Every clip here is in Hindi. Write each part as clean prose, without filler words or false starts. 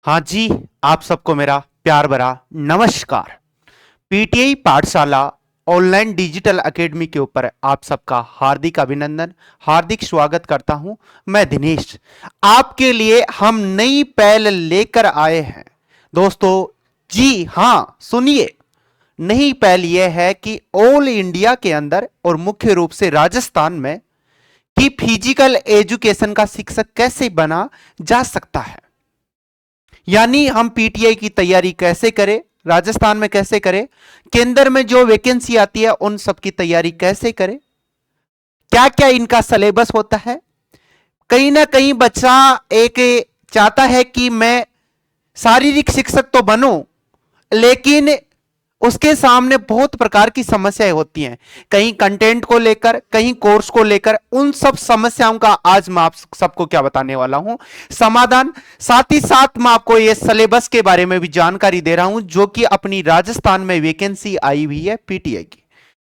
हाँ जी, आप सबको मेरा प्यार भरा नमस्कार। पीटीआई पाठशाला ऑनलाइन डिजिटल एकेडमी के ऊपर आप सबका हार्दिक अभिनंदन, हार्दिक स्वागत करता हूं। मैं दिनेश, आपके लिए हम नई पहल लेकर आए हैं। दोस्तों, जी हाँ, सुनिए। नई पहल यह है कि ऑल इंडिया के अंदर और मुख्य रूप से राजस्थान में कि फिजिकल एजुकेशन का शिक्षक कैसे बना जा सकता है। यानी हम पीटीआई की तैयारी कैसे करें, राजस्थान में कैसे करें, केंद्र में जो वैकेंसी आती है उन सब की तैयारी कैसे करें, क्या क्या इनका सिलेबस होता है। कहीं ना कहीं बच्चा एक चाहता है कि मैं शारीरिक शिक्षक तो बनूं, लेकिन उसके सामने बहुत प्रकार की समस्याएं होती हैं, कहीं कंटेंट को लेकर, कहीं कोर्स को लेकर। उन सब समस्याओं का आज मैं आप सबको क्या बताने वाला हूं, समाधान। साथ ही साथ मैं आपको ये सिलेबस के बारे में भी जानकारी दे रहा हूं, जो कि अपनी राजस्थान में वैकेंसी आई हुई है पीटीआई की।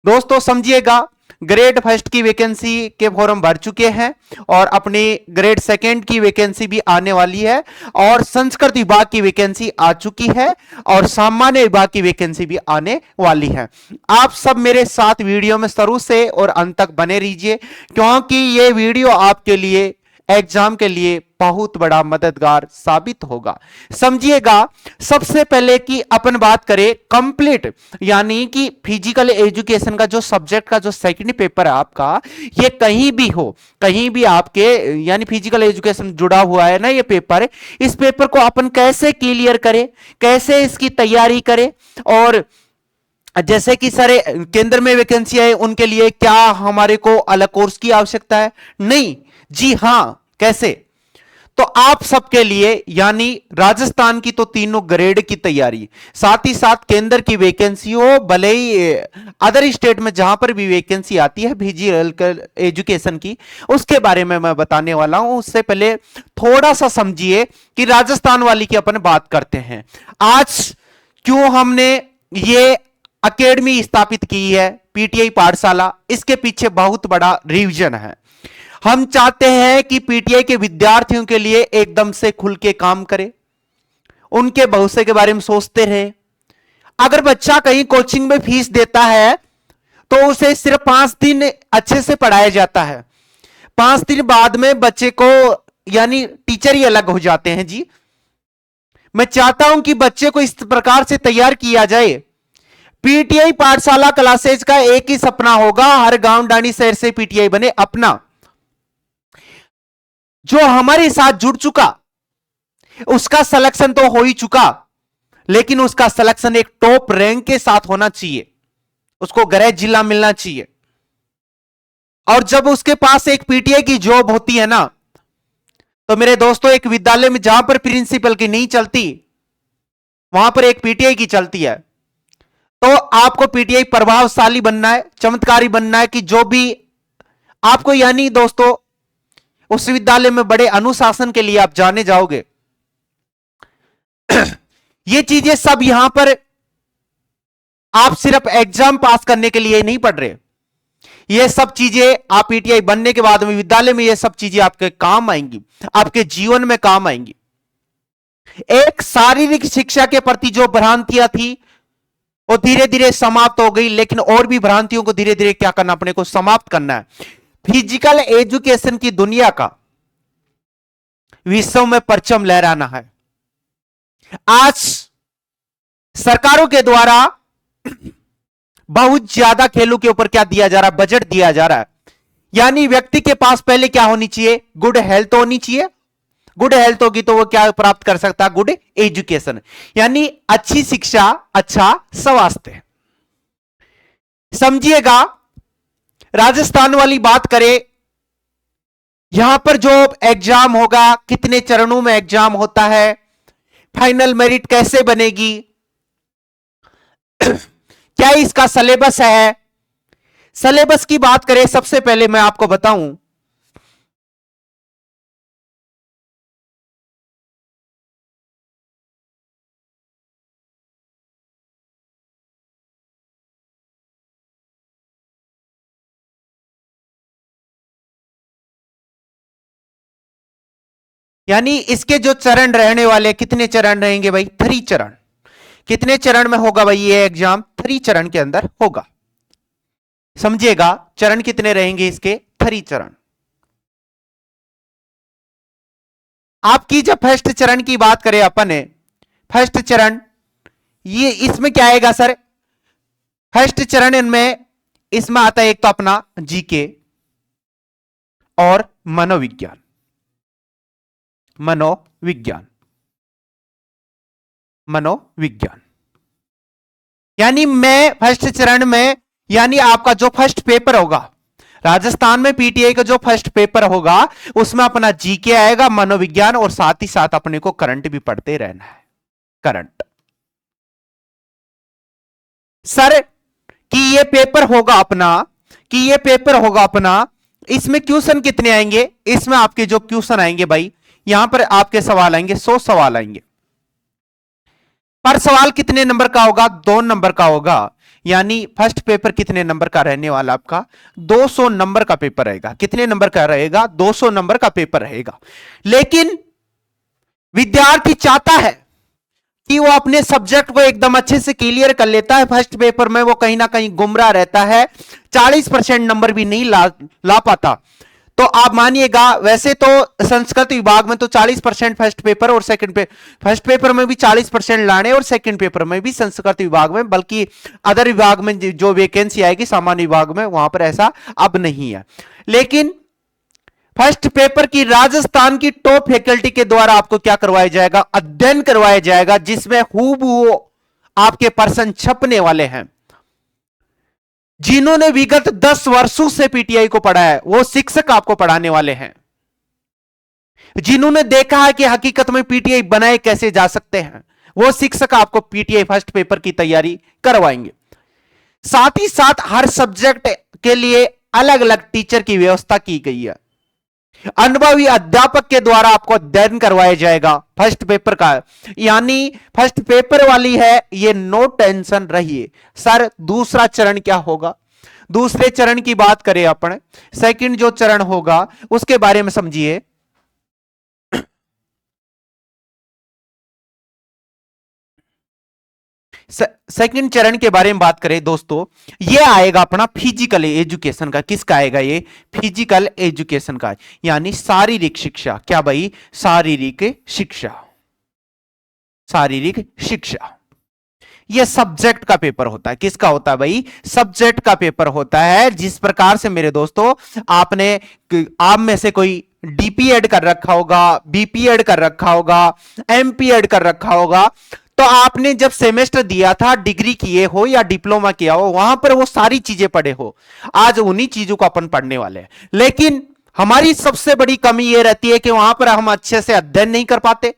दोस्तों समझिएगा, ग्रेड फर्स्ट की वैकेंसी के फॉर्म भर चुके हैं और अपनी ग्रेड सेकंड की वैकेंसी भी आने वाली है, और संस्कृत विभाग की वैकेंसी आ चुकी है, और सामान्य विभाग की वैकेंसी भी आने वाली है। आप सब मेरे साथ वीडियो में शुरू से और अंत तक बने रहिए, क्योंकि ये वीडियो आपके लिए एग्जाम के लिए बहुत बड़ा मददगार साबित होगा। समझिएगा, सबसे पहले कि अपन बात करें कंप्लीट, यानी कि फिजिकल एजुकेशन का जो सब्जेक्ट का जो सेकंड पेपर है आपका, ये कहीं भी हो, कहीं भी आपके यानी फिजिकल एजुकेशन जुड़ा हुआ है ना ये पेपर, इस पेपर को अपन कैसे क्लियर करें, कैसे इसकी तैयारी करें। और जैसे कि सर केंद्र में वैकेंसी है, उनके लिए क्या हमारे को अलग कोर्स की आवश्यकता है? नहीं, जी हां, कैसे? तो आप सबके लिए यानी राजस्थान की तो तीनों ग्रेड की तैयारी, साथ ही साथ केंद्र की वैकेंसी हो, भले ही अदर स्टेट में जहां पर भी वैकेंसी आती है फिजिकल एजुकेशन की, उसके बारे में मैं बताने वाला हूं। उससे पहले थोड़ा सा समझिए कि राजस्थान वाली की अपन बात करते हैं। आज क्यों हमने ये अकेडमी स्थापित की है, पीटीआई पाठशाला, इसके पीछे बहुत बड़ा रीजन है। हम चाहते हैं कि पीटीआई के विद्यार्थियों के लिए एकदम से खुल के काम करे, उनके भविष्य के बारे में सोचते रहे। अगर बच्चा कहीं कोचिंग में फीस देता है तो उसे सिर्फ 5 दिन अच्छे से पढ़ाया जाता है, 5 दिन बाद में बच्चे को यानी टीचर ही अलग हो जाते हैं। जी, मैं चाहता हूं कि बच्चे को इस प्रकार से तैयार किया जाए। पीटीआई पाठशाला क्लासेज का एक ही सपना होगा, हर गांव डांडी शहर से पीटीआई बने अपना। जो हमारे साथ जुड़ चुका उसका सिलेक्शन तो हो ही चुका, लेकिन उसका सिलेक्शन एक टॉप रैंक के साथ होना चाहिए, उसको गृह जिला मिलना चाहिए। और जब उसके पास एक पीटीआई की जॉब होती है ना, तो मेरे दोस्तों एक विद्यालय में जहां पर प्रिंसिपल की नहीं चलती, वहां पर एक पीटीआई की चलती है। तो आपको पीटीआई प्रभावशाली बनना है, चमत्कारी बनना है, कि जो भी आपको यानी दोस्तों उस विद्यालय में बड़े अनुशासन के लिए आप जाने जाओगे। ये चीजें सब यहां पर आप सिर्फ एग्जाम पास करने के लिए नहीं पढ़ रहे, ये सब चीजें आप पीटीआई बनने के बाद में विद्यालय में ये सब चीजें आपके काम आएंगी, आपके जीवन में काम आएंगी। एक शारीरिक शिक्षा के प्रति जो भ्रांतियां थी वो धीरे धीरे समाप्त हो गई, लेकिन और भी भ्रांतियों को धीरे धीरे क्या करना, अपने को समाप्त करना है। फिजिकल एजुकेशन की दुनिया का विश्व में परचम लहराना है। आज सरकारों के द्वारा बहुत ज्यादा खेलों के ऊपर क्या दिया जा रहा है, बजट दिया जा रहा है। यानी व्यक्ति के पास पहले क्या होनी चाहिए, गुड हेल्थ होनी चाहिए। गुड हेल्थ होगी तो वो क्या प्राप्त कर सकता है, गुड एजुकेशन, यानी अच्छी शिक्षा, अच्छा स्वास्थ्य। समझिएगा, राजस्थान वाली बात करें, यहां पर जो एग्जाम होगा, कितने चरणों में एग्जाम होता है, फाइनल मेरिट कैसे बनेगी, क्या इसका सिलेबस है। सिलेबस की बात करें, सबसे पहले मैं आपको बताऊं, यानी इसके जो चरण रहने वाले, कितने चरण रहेंगे भाई? 3 चरण। कितने चरण में होगा भाई ये एग्जाम? 3 चरण के अंदर होगा। समझिएगा, चरण कितने रहेंगे इसके? 3 चरण। आपकी जब फर्स्ट चरण की बात करें अपन ने, फर्स्ट चरण ये इसमें क्या आएगा सर? फर्स्ट चरण इनमें इसमें आता है एक तो अपना जीके और मनोविज्ञान। मनोविज्ञान, मनोविज्ञान। यानी मैं फर्स्ट चरण में, यानी आपका जो फर्स्ट पेपर होगा राजस्थान में पीटीआई का, जो फर्स्ट पेपर होगा उसमें अपना जीके आएगा, मनोविज्ञान, और साथ ही साथ अपने को करंट भी पढ़ते रहना है। करंट सर कि ये पेपर होगा अपना, कि ये पेपर होगा अपना, इसमें क्वेश्चन कितने आएंगे? इसमें आपके जो क्वेश्चन आएंगे भाई, यहां पर आपके सवाल आएंगे, 100 सवाल आएंगे। पर सवाल कितने नंबर का होगा? 2 नंबर का होगा। यानी फर्स्ट पेपर कितने नंबर का रहने वाला आपका? 200 नंबर का पेपर रहेगा। कितने नंबर का रहेगा? 200 नंबर का पेपर रहेगा। लेकिन विद्यार्थी चाहता है कि वो अपने सब्जेक्ट को एकदम अच्छे से क्लियर कर लेता है। फर्स्ट पेपर में वो कहीं ना कहीं गुमराह रहता है, 40% नंबर भी नहीं ला पाता। तो आप मानिएगा, वैसे तो संस्कृत विभाग में तो 40% फर्स्ट पेपर और फर्स्ट पेपर में भी 40% लाने, और सेकंड पेपर में भी संस्कृत विभाग में, बल्कि अदर विभाग में जो वैकेंसी आएगी सामान्य विभाग में, वहां पर ऐसा अब नहीं है। लेकिन फर्स्ट पेपर की राजस्थान की टॉप फैकल्टी के द्वारा आपको क्या करवाया जाएगा? अध्ययन करवाया जाएगा, जिसमें खूब आपके पर्सन छपने वाले हैं। जिन्होंने विगत 10 वर्षों से पीटीआई को पढ़ा है, वो शिक्षक आपको पढ़ाने वाले हैं। जिन्होंने देखा है कि हकीकत में पीटीआई बनाए कैसे जा सकते हैं, वो शिक्षक आपको पीटीआई फर्स्ट पेपर की तैयारी करवाएंगे। साथ ही साथ हर सब्जेक्ट के लिए अलग अलग टीचर की व्यवस्था की गई है। अनुभवी अध्यापक के द्वारा आपको अध्ययन करवाया जाएगा फर्स्ट पेपर का। यानी फर्स्ट पेपर वाली है ये, नो टेंशन रहिए। सर दूसरा चरण क्या होगा? दूसरे चरण की बात करें अपन, सेकंड जो चरण होगा उसके बारे में समझिए। सेकंड चरण के बारे में बात करें दोस्तों, ये आएगा अपना फिजिकल एजुकेशन का। किसका आएगा ये? फिजिकल एजुकेशन का, यानी शारीरिक शिक्षा। क्या भाई? शारीरिक शिक्षा। शारीरिक शिक्षा ये सब्जेक्ट का पेपर होता है। किसका होता है भाई? सब्जेक्ट का पेपर होता है। जिस प्रकार से मेरे दोस्तों आपने, आप में से कोई डीपी एड कर रखा होगा, बीपी एड कर रखा होगा, एमपी एड कर रखा होगा, तो आपने जब सेमेस्टर दिया था, डिग्री किए हो या डिप्लोमा किया हो, वहां पर वो सारी चीजें पढ़े हो। आज उन्हीं चीजों को अपन पढ़ने वाले हैं। लेकिन हमारी सबसे बड़ी कमी ये रहती है कि वहां पर हम अच्छे से अध्ययन नहीं कर पाते।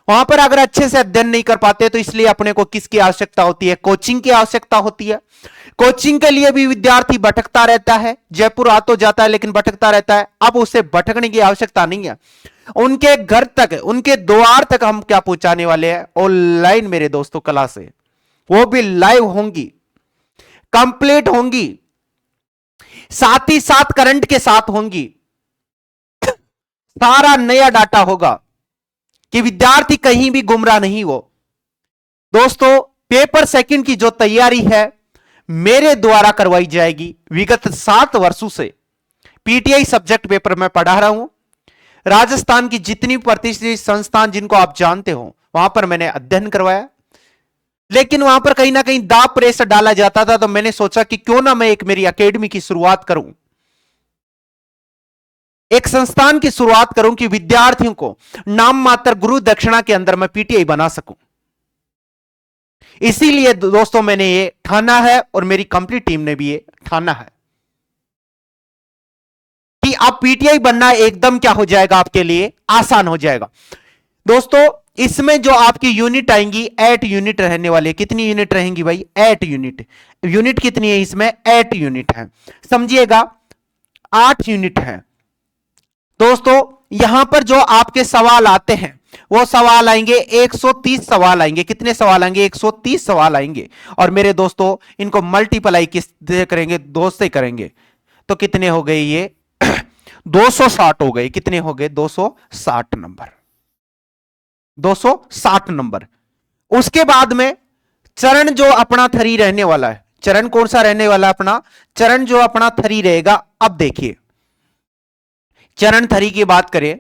वहां पर अगर अच्छे से अध्ययन नहीं कर पाते तो इसलिए अपने को किसकी आवश्यकता होती है? कोचिंग की आवश्यकता होती है। कोचिंग के लिए भी विद्यार्थी भटकता रहता है, जयपुर आ तो जाता है लेकिन भटकता रहता है। अब उसे भटकने की आवश्यकता नहीं है, उनके घर तक, उनके द्वार तक हम क्या पहुंचाने वाले हैं? ऑनलाइन मेरे दोस्तों क्लासें, वो भी लाइव होंगी, कंप्लीट होंगी, साथ ही साथ करंट के साथ होंगी। सारा नया डाटा होगा कि विद्यार्थी कहीं भी गुमराह नहीं हो। दोस्तों पेपर सेकंड की जो तैयारी है मेरे द्वारा करवाई जाएगी। विगत 7 वर्षों से पीटीआई सब्जेक्ट पेपर में पढ़ा रहा हूं। राजस्थान की जितनी प्रतिष्ठित संस्थान जिनको आप जानते हो, वहां पर मैंने अध्ययन करवाया। लेकिन वहां पर कहीं ना कहीं दाब प्रेशर डाला जाता था, तो मैंने सोचा कि क्यों ना मैं एक मेरी एकेडमी की शुरुआत करूं, एक संस्थान की शुरुआत करूं कि विद्यार्थियों को नाम मात्र गुरु दक्षिणा के अंदर मैं पीटीआई बना सकूं। इसीलिए दोस्तों मैंने ये ठाना है, और मेरी कंप्लीट टीम ने भी ये ठाना है कि आप पीटीआई बनना एकदम क्या हो जाएगा, आपके लिए आसान हो जाएगा। दोस्तों इसमें जो आपकी यूनिट आएंगी 8 यूनिट रहने वाले। कितनी यूनिट रहेंगी भाई? 8 यूनिट। यूनिट कितनी है इसमें? 8 यूनिट है। समझिएगा 8 यूनिट है। दोस्तों यहां पर जो आपके सवाल आते हैं वो सवाल आएंगे 130 सवाल आएंगे। कितने सवाल आएंगे? 130 सवाल आएंगे। और मेरे दोस्तों इनको मल्टीप्लाई किस से करेंगे? 2 से करेंगे तो कितने हो गए ये? 260 हो गए। कितने हो गए? 260 नंबर। 260 नंबर। उसके बाद में चरण जो अपना थरी रहने वाला है, चरण कौन सा रहने वाला है अपना, चरण जो अपना थरी रहेगा। अब देखिए चरण थरी की बात करें,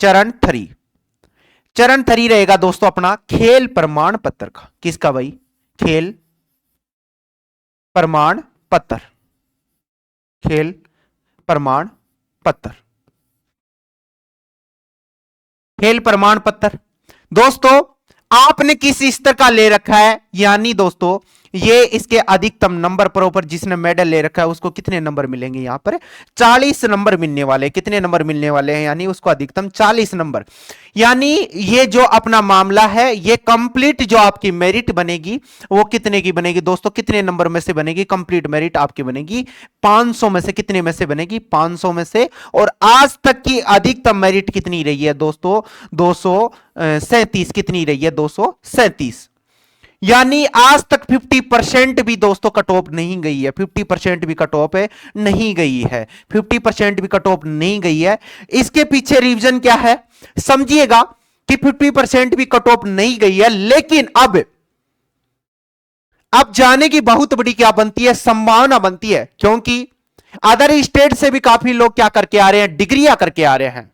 चरण थरी, चरण थरी रहेगा दोस्तों अपना खेल प्रमाण पत्र का। किसका भाई, खेल प्रमाण पत्र, खेल प्रमाण पत्र, खेल प्रमाण पत्र। दोस्तों आपने किस स्तर का ले रखा है, यानी दोस्तों ये इसके अधिकतम नंबर पर ऊपर जिसने मेडल ले रखा है उसको कितने नंबर मिलेंगे, यहां पर 40 नंबर मिलने वाले। कितने नंबर मिलने वाले हैं, यानी उसको अधिकतम 40 नंबर। यानी ये जो अपना मामला है ये कंप्लीट जो आपकी मेरिट बनेगी वो कितने की बनेगी दोस्तों, कितने नंबर में से बनेगी, कंप्लीट मेरिट आपकी बनेगी 500 में से। कितने में से बनेगी, 500 में से। और आज तक की अधिकतम मेरिट कितनी रही है दोस्तों, 237। कितनी रही है, 237। यानी आज तक 50% भी दोस्तों कट ऑफ नहीं गई है, 50% भी कट ऑफ नहीं गई है, 50% भी कट ऑफ नहीं गई है। इसके पीछे रीजन क्या है, समझिएगा कि 50% भी कट ऑफ नहीं गई है, लेकिन अब जाने की बहुत बड़ी क्या बनती है, संभावना बनती है। क्योंकि अदर स्टेट से भी काफी लोग क्या करके आ रहे हैं, डिग्रियां करके आ रहे हैं।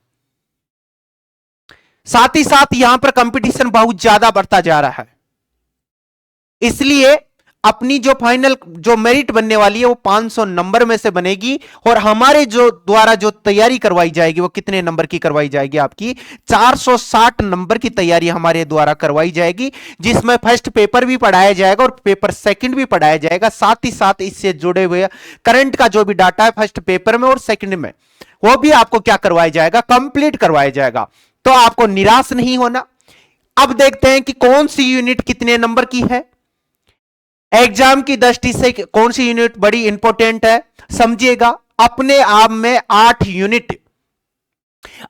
साथ ही साथ यहां पर कंपटीशन बहुत ज्यादा बढ़ता जा रहा है, इसलिए अपनी जो फाइनल जो मेरिट बनने वाली है वो 500 नंबर में से बनेगी। और हमारे जो द्वारा जो तैयारी करवाई जाएगी वो कितने नंबर की करवाई जाएगी, आपकी 460 नंबर की तैयारी हमारे द्वारा करवाई जाएगी, जिसमें फर्स्ट पेपर भी पढ़ाया जाएगा और पेपर सेकंड भी पढ़ाया जाएगा। साथ ही साथ इससे जुड़े हुए करंट का जो भी डाटा है फर्स्ट पेपर में और सेकंड में वो भी आपको क्या करवाया जाएगा, कंप्लीट करवाया जाएगा। तो आपको निराश नहीं होना। अब देखते हैं कि कौन सी यूनिट कितने नंबर की है। एग्जाम की दृष्टि से कौन सी यूनिट बड़ी इंपॉर्टेंट है, समझिएगा। अपने आप में 8 यूनिट,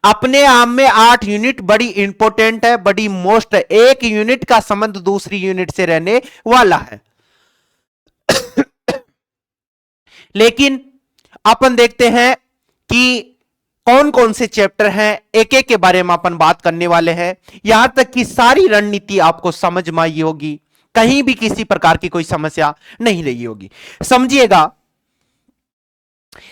अपने आप में 8 यूनिट बड़ी इंपॉर्टेंट है, बड़ी मोस्ट है। एक यूनिट का संबंध दूसरी यूनिट से रहने वाला है। लेकिन अपन देखते हैं कि कौन कौन से चैप्टर हैं, एक एक के बारे में अपन बात करने वाले हैं। यहां तक कि सारी रणनीति आपको समझ में आई होगी, कहीं भी किसी प्रकार की कोई समस्या नहीं रही होगी। समझिएगा,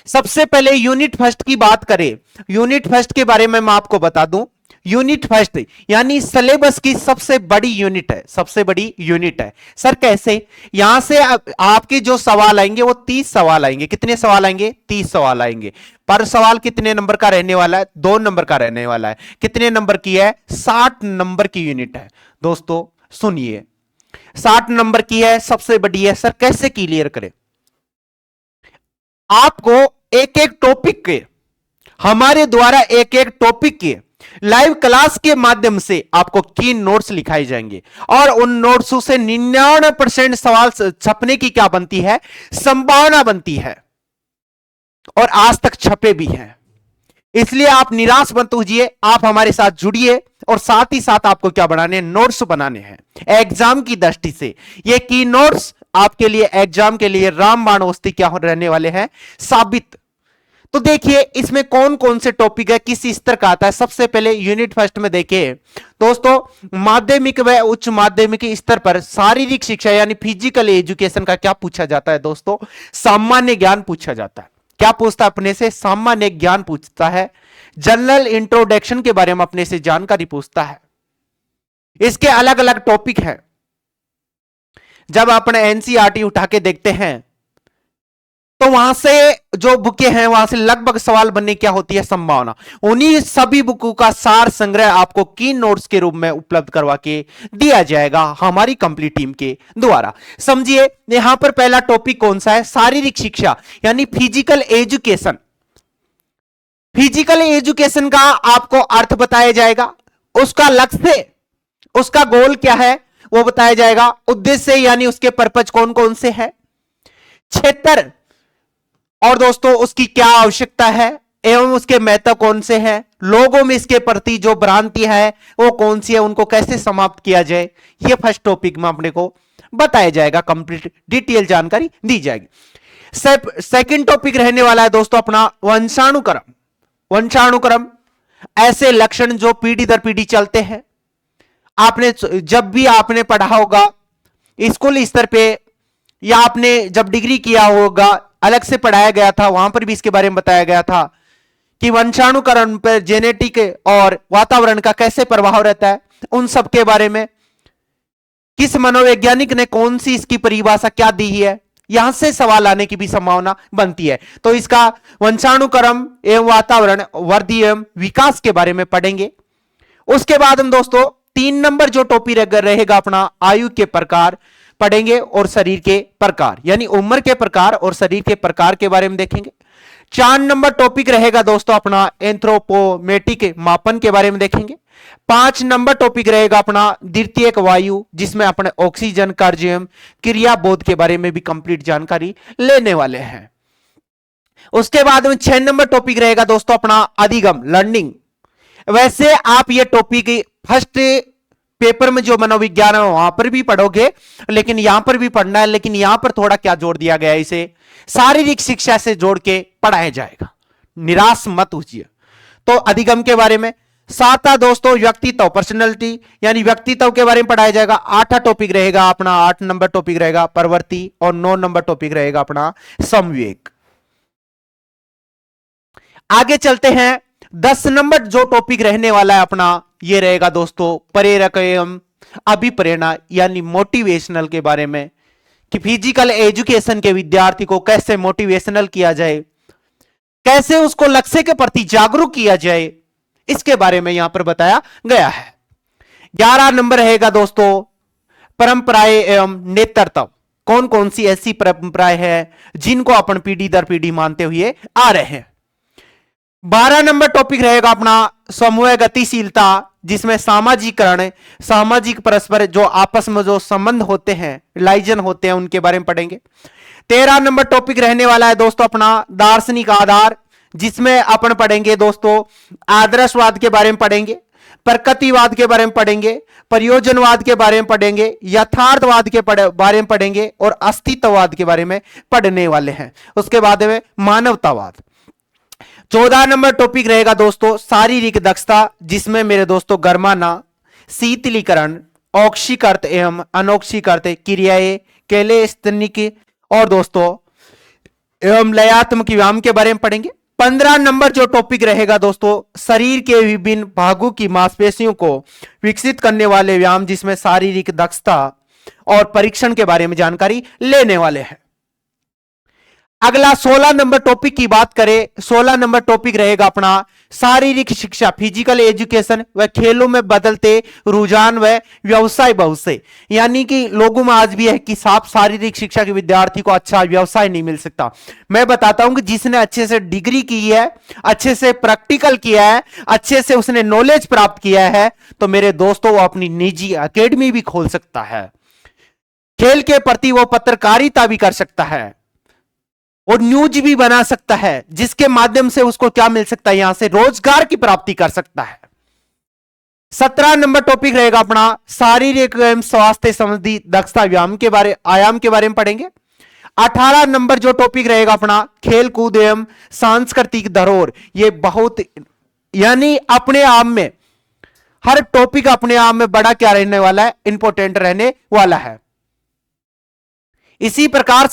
सबसे पहले यूनिट फर्स्ट की बात करें। यूनिट फर्स्ट के बारे में मैं आपको बता दूं, यूनिट फर्स्ट यानी सिलेबस की सबसे बड़ी यूनिट है, सबसे बड़ी यूनिट है। सर कैसे, यहां से आपके जो सवाल आएंगे वो 30 सवाल आएंगे। कितने सवाल आएंगे, 30 सवाल आएंगे। पर सवाल कितने नंबर का रहने वाला है, 2 नंबर का रहने वाला है। कितने नंबर की है, 60 नंबर की यूनिट है। दोस्तों सुनिए, 60 नंबर की है, सबसे बड़ी है। सर कैसे क्लियर करें, आपको एक एक टॉपिक के, हमारे द्वारा एक एक टॉपिक के लाइव क्लास के माध्यम से आपको की नोट्स लिखाए जाएंगे और उन नोट्सों से 99% सवाल छपने की क्या बनती है, संभावना बनती है। और आज तक छपे भी हैं। इसलिए आप निराश मत होइए, आप हमारे साथ जुड़िए और साथ ही साथ आपको क्या बनाने, नोट्स बनाने हैं एग्जाम की दृष्टि से। ये की नोट्स आपके लिए एग्जाम के लिए रामबाण औषधि क्या रहने वाले हैं, साबित। तो देखिए इसमें कौन कौन से टॉपिक है, किस स्तर का आता है। सबसे पहले यूनिट फर्स्ट में देखिए दोस्तों, माध्यमिक व उच्च माध्यमिक स्तर पर शारीरिक शिक्षा यानी फिजिकल एजुकेशन का क्या पूछा जाता है दोस्तों, सामान्य ज्ञान पूछा जाता है। क्या पूछता है अपने से, सामान्य ज्ञान पूछता है। जनरल इंट्रोडक्शन के बारे में अपने से जानकारी पूछता है। इसके अलग अलग टॉपिक हैं। जब अपने एनसीईआरटी उठा के देखते हैं तो वहां से जो बुकें हैं वहां से लगभग सवाल बनने क्या होती है, संभावना। उन्हीं सभी बुकों का सार संग्रह आपको की नोट्स के रूप में उपलब्ध करवा के दिया जाएगा हमारी कंप्लीट टीम के द्वारा। समझिए यहां पर पहला टॉपिक कौन सा है, शारीरिक शिक्षा यानी फिजिकल एजुकेशन। फिजिकल एजुकेशन का आपको अर्थ बताया जाएगा, उसका लक्ष्य, उसका गोल क्या है वो बताया जाएगा। उद्देश्य यानी उसके पर्पज कौन कौन से है, क्षेत्र और दोस्तों उसकी क्या आवश्यकता है एवं उसके महत्व कौन से हैं, लोगों में इसके प्रति जो भ्रांति है वो कौन सी है, उनको कैसे समाप्त किया जाए, ये फर्स्ट टॉपिक में अपने को बताया जाएगा, कंप्लीट डिटेल जानकारी दी जाएगी। सेकंड टॉपिक रहने वाला है दोस्तों अपना वंशानुक्रम। वंशानुक्रम ऐसे लक्षण जो पीढ़ी दर पीढ़ी चलते हैं। आपने जब भी आपने पढ़ा होगा स्कूल स्तर पे, या आपने जब डिग्री किया होगा अलग से पढ़ाया गया था, वहां पर भी इसके बारे में बताया गया था कि वंशाणुकरण पर जेनेटिक और वातावरण का कैसे प्रभाव रहता है। उन सब के बारे में किस मनोवैज्ञानिक ने कौन सी इसकी परिभाषा क्या दी है, यहां से सवाल आने की भी संभावना बनती है। तो इसका वंशाणुक्रम एवं वातावरण, वृद्धि एवं विकास के बारे में पढ़ेंगे। उसके बाद हम दोस्तों 3 नंबर जो टॉपिक रहेगा अपना आयु के प्रकार पढ़ेंगे और शरीर के प्रकार, यानी उम्र के प्रकार और शरीर के प्रकार के बारे में देखेंगे। 4 नंबर टॉपिक रहेगा दोस्तों अपना एंथ्रोपोमेट्रिक मापन के बारे में देखेंगे। 5 नंबर टॉपिक रहेगा अपना द्वितीयक वायु, जिसमें अपने ऑक्सीजन कार्य एवं क्रियाबोध के बारे में भी कंप्लीट जानकारी लेने वाले हैं। उसके बाद में 6 नंबर टॉपिक रहेगा दोस्तों अपना अधिगम लर्निंग। वैसे आप ये टॉपिक फर्स्ट पेपर में जो मनोविज्ञान है वहां पर भी पढ़ोगे, लेकिन यहां पर भी पढ़ना है, लेकिन यहां पर थोड़ा क्या जोड़ दिया गया है, इसे शारीरिक शिक्षा से जोड़ के पढ़ाया जाएगा, निराश मत होइए। तो अधिगम के बारे में। 7 दोस्तों व्यक्तित्व पर्सनैलिटी, यानी व्यक्तित्व के बारे में पढ़ाया जाएगा। 8 टॉपिक रहेगा अपना 8 नंबर टॉपिक रहेगा प्रवृत्ति, और 9 नंबर टॉपिक रहेगा अपना समविवेक। आगे चलते हैं। 10 नंबर जो टॉपिक रहने वाला है अपना ये रहेगा दोस्तों प्रेरक एवं अभिप्रेरणा, यानी मोटिवेशनल के बारे में, कि फिजिकल एजुकेशन के विद्यार्थी को कैसे मोटिवेशनल किया जाए, कैसे उसको लक्ष्य के प्रति जागरूक किया जाए, इसके बारे में यहां पर बताया गया है। 11 नंबर रहेगा दोस्तों परंपराएं एवं नेतृत्व। कौन कौन सी ऐसी परंपराएं हैं जिनको अपन पीढ़ी दर पीढ़ी मानते हुए आ रहे हैं। 12 नंबर टॉपिक रहेगा अपना समूह गतिशीलता, जिसमें सामाजिकरण, सामाजिक परस्पर जो आपस में जो संबंध होते हैं, रिलाइजन होते हैं, उनके बारे में पढ़ेंगे। 13 नंबर टॉपिक रहने वाला है दोस्तों अपना दार्शनिक आधार, जिसमें अपन पढ़ेंगे दोस्तों आदर्शवाद के बारे में पढ़ेंगे, प्रकृतिवाद के बारे में पढ़ेंगे, प्रयोजनवाद के बारे में पढ़ेंगे, यथार्थवाद के बारे में पढ़ेंगे और अस्तित्ववाद के बारे में पढ़ने वाले हैं। उसके बाद में मानवतावाद। 14 नंबर टॉपिक रहेगा दोस्तों शारीरिक दक्षता, जिसमें मेरे दोस्तों गर्माना, शीतलीकरण, औक्षीकृत एवं अनौक्षीकृत क्रियाएं, कैलेस्थेनिक और दोस्तों एवं लयात्मक व्यायाम के बारे में पढ़ेंगे। 15 नंबर जो टॉपिक रहेगा दोस्तों शरीर के विभिन्न भागों की मांसपेशियों को विकसित करने वाले व्यायाम, जिसमें शारीरिक दक्षता और परीक्षण के बारे में जानकारी लेने वाले हैं। अगला 16 नंबर टॉपिक की बात करें, 16 नंबर टॉपिक रहेगा अपना शारीरिक शिक्षा, फिजिकल एजुकेशन व खेलों में बदलते रुझान व व्यवसाय भविष्य, यानी कि लोगों में आज भी है कि साफ शारीरिक शिक्षा के विद्यार्थी को अच्छा व्यवसाय नहीं मिल सकता। मैं बताता हूं कि जिसने अच्छे से डिग्री की है, अच्छे से प्रैक्टिकल किया है, अच्छे से उसने नॉलेज प्राप्त किया है, तो मेरे दोस्तों वो अपनी निजी एकेडमी भी खोल सकता है, खेल के प्रति वो पत्रकारिता भी कर सकता है और न्यूज भी बना सकता है, जिसके माध्यम से उसको क्या मिल सकता है, यहां से रोजगार की प्राप्ति कर सकता है। 17 नंबर टॉपिक रहेगा अपना शारीरिक एवं स्वास्थ्य संबंधी दक्षता व्यायाम के आयाम के बारे में पढ़ेंगे। 18 नंबर जो टॉपिक रहेगा अपना खेल कूद एवं सांस्कृतिक धरोहर, ये बहुत यानी अपने आप में हर टॉपिक अपने आप में बड़ा क्या रहने वाला है, इंपॉर्टेंट रहने वाला है। इसी प्रकार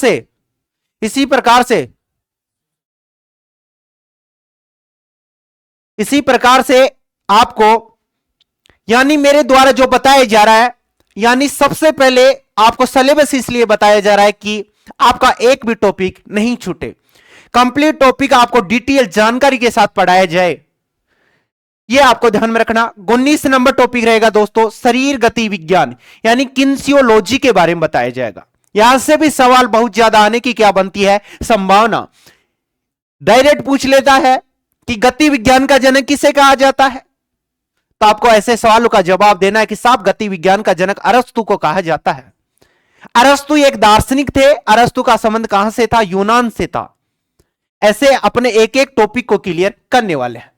से आपको यानी मेरे द्वारा जो बताया जा रहा है, यानी सबसे पहले आपको सिलेबस इसलिए बताया जा रहा है कि आपका एक भी टॉपिक नहीं छूटे, कंप्लीट टॉपिक आपको डिटेल जानकारी के साथ पढ़ाया जाए, यह आपको ध्यान में रखना। 19 नंबर टॉपिक रहेगा दोस्तों शरीर गति विज्ञान, यानी किन्सियोलॉजी के बारे में बताया जाएगा। यहां से भी सवाल बहुत ज्यादा आने की क्या बनती है संभावना। डायरेक्ट पूछ लेता है कि गति विज्ञान का जनक किसे कहा जाता है, तो आपको ऐसे सवालों का जवाब देना है कि साहब गति विज्ञान का जनक अरस्तु को कहा जाता है। अरस्तु एक दार्शनिक थे, अरस्तु का संबंध कहां से था, यूनान से था। ऐसे अपने एक एक टॉपिक को क्लियर करने वाले हैं,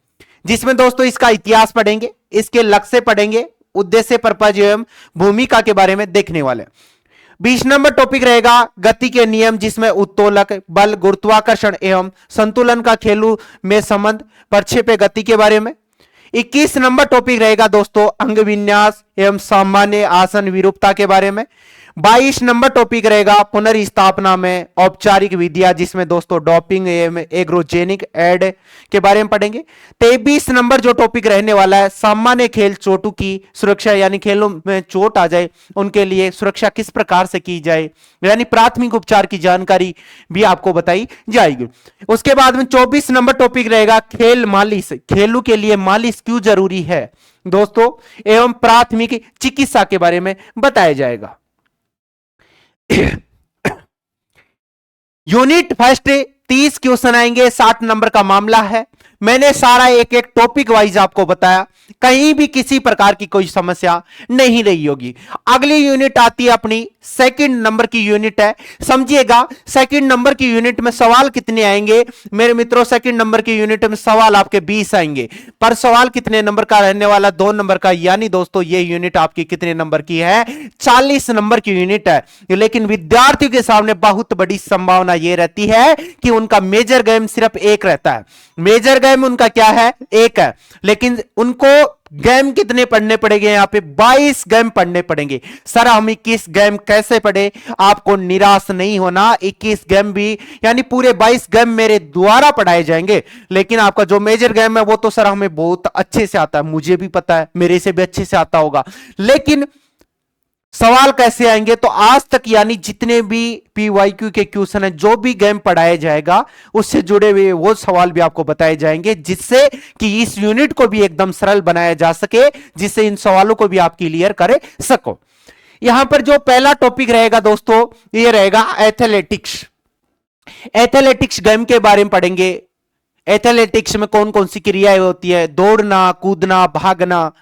जिसमें दोस्तों इसका इतिहास पढ़ेंगे, इसके लक्ष्य पढ़ेंगे, उद्देश्य पर्पज एवं भूमिका के बारे में देखने वाले। 20 नंबर टॉपिक रहेगा गति के नियम, जिसमें उत्तोलक बल, गुरुत्वाकर्षण एवं संतुलन का खेलों में संबंध, प्रक्षेप्य गति के बारे में। 21 नंबर टॉपिक रहेगा दोस्तों अंग विन्यास एवं सामान्य आसन विरूपता के बारे में। 22 नंबर टॉपिक रहेगा पुनर्स्थापना में औपचारिक विधियां, जिसमें दोस्तों डोपिंग एवं एग्रोजेनिक एड के बारे में पढ़ेंगे। 23 नंबर जो टॉपिक रहने वाला है सामान्य खेल चोटों की सुरक्षा, यानी खेलों में चोट आ जाए उनके लिए सुरक्षा किस प्रकार से की जाए, यानी प्राथमिक उपचार की जानकारी भी आपको बताई जाएगी। उसके बाद में 24 नंबर टॉपिक रहेगा खेल मालिश, खेलों के लिए मालिश क्यों जरूरी है दोस्तों, एवं प्राथमिक चिकित्सा के बारे में बताया जाएगा। यूनिट फर्स्ट 30 क्वेश्चन आएंगे, 60 नंबर का मामला है। मैंने सारा एक एक टॉपिक वाइज आपको बताया, कहीं भी किसी प्रकार की कोई समस्या नहीं रही होगी। अगली यूनिट आती है अपनी सेकंड नंबर की यूनिट है, समझिएगा सेकंड नंबर की यूनिट में सवाल कितने आएंगे मेरे मित्रों, सेकंड नंबर की यूनिट में सवाल आपके 20 आएंगे, पर सवाल कितने नंबर का रहने वाला, 2 नंबर का, यानी दोस्तों ये यूनिट आपकी कितने नंबर की है, 40 नंबर की यूनिट है। लेकिन विद्यार्थियों के सामने बहुत बड़ी संभावना यह रहती है कि उनका मेजर गेम सिर्फ एक रहता है, मेजर गेम उनका क्या है, एक है, लेकिन उनको गेम कितने पढ़ने पड़ेंगे, यहां पे 22 गेम पढ़ने पड़ेंगे। सर हम 21 गेम कैसे पढ़े, आपको निराश नहीं होना, 21 गेम भी यानी पूरे 22 गेम मेरे द्वारा पढ़ाए जाएंगे, लेकिन आपका जो मेजर गेम है वो तो सर हमें बहुत अच्छे से आता है, मुझे भी पता है, मेरे से भी अच्छे से आता होगा, लेकिन सवाल कैसे आएंगे, तो आज तक यानी जितने भी पीवाईक्यू के क्वेश्चन है, जो भी गेम पढ़ाया जाएगा उससे जुड़े हुए वो सवाल भी आपको बताए जाएंगे, जिससे कि इस यूनिट को भी एकदम सरल बनाया जा सके, जिससे इन सवालों को भी आप क्लियर कर सको। यहां पर जो पहला टॉपिक रहेगा दोस्तों ये रहेगा एथलेटिक्स। एथलेटिक्स गेम के बारे में पढ़ेंगे। एथलेटिक्स में कौन कौन सी क्रियाएं होती है, दौड़ना, कूदना, भागना,